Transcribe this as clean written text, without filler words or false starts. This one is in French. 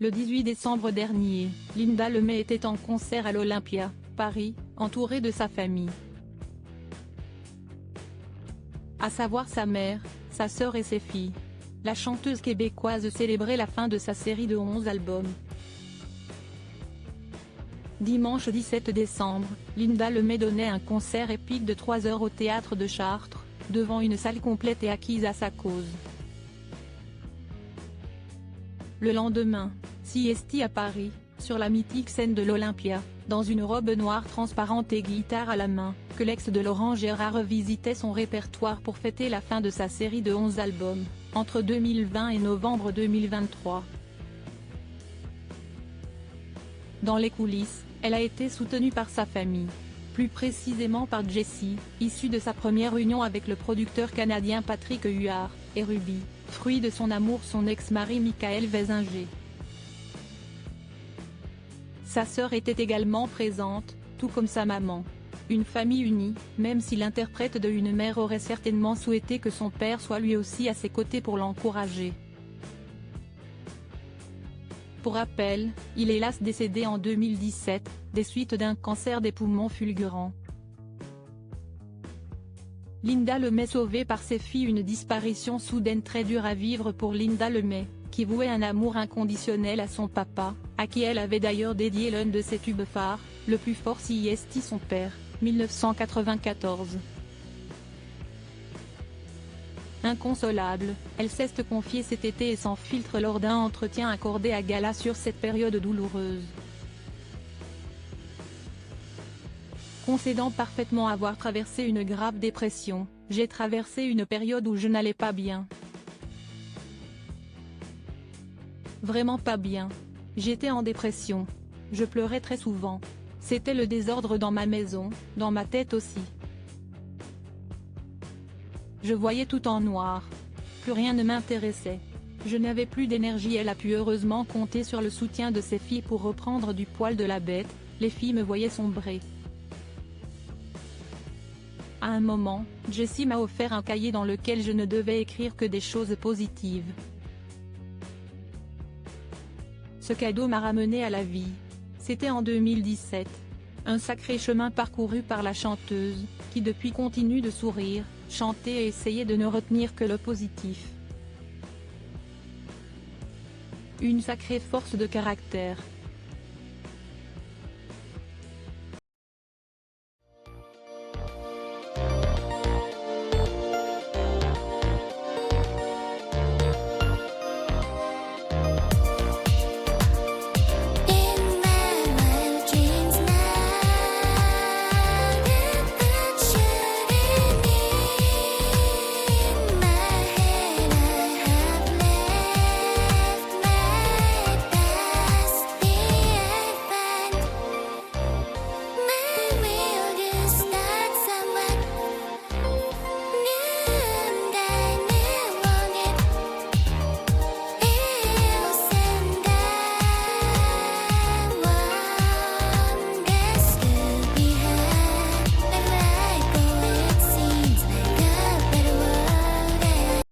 Le 18 décembre dernier, Linda Lemay était en concert à l'Olympia, Paris, entourée de sa famille. À savoir sa mère, sa sœur et ses filles. La chanteuse québécoise célébrait la fin de sa série de 11 albums. Dimanche 17 décembre, Linda Lemay donnait un concert épique de 3 heures au théâtre de Chartres, devant une salle complète et acquise à sa cause. Le lendemain, sieste à Paris, sur la mythique scène de l'Olympia, dans une robe noire transparente et guitare à la main, que l'ex de Laurent Gérard revisitait son répertoire pour fêter la fin de sa série de 11 albums, entre 2020 et novembre 2023. Dans les coulisses, elle a été soutenue par sa famille. Plus précisément par Jessie, issue de sa première union avec le producteur canadien Patrick Huard, et Ruby, fruit de son amour, son ex-mari Michael Weisinger. Sa sœur était également présente, tout comme sa maman. Une famille unie, même si l'interprète de Une mère aurait certainement souhaité que son père soit lui aussi à ses côtés pour l'encourager. Pour rappel, il est hélas décédé en 2017, des suites d'un cancer des poumons fulgurant. Linda Lemay sauvée par ses filles. Une disparition soudaine très dure à vivre pour Linda Lemay, qui vouait un amour inconditionnel à son papa, à qui elle avait d'ailleurs dédié l'un de ses tubes phares, le plus fort sieste son père, 1994. Inconsolable, elle s'est confiée cet été et sans filtre lors d'un entretien accordé à Gala sur cette période douloureuse. Concédant parfaitement avoir traversé une grave dépression, j'ai traversé une période où je n'allais pas bien. Vraiment pas bien. J'étais en dépression. Je pleurais très souvent. C'était le désordre dans ma maison, dans ma tête aussi. Je voyais tout en noir. Plus rien ne m'intéressait. Je n'avais plus d'énergie. Elle a pu heureusement compter sur le soutien de ses filles pour reprendre du poil de la bête. Les filles me voyaient sombrer. À un moment, Jessie m'a offert un cahier dans lequel je ne devais écrire que des choses positives. Ce cadeau m'a ramené à la vie. C'était en 2017. Un sacré chemin parcouru par la chanteuse, qui depuis continue de sourire, chanter et essayer de ne retenir que le positif. Une sacrée force de caractère.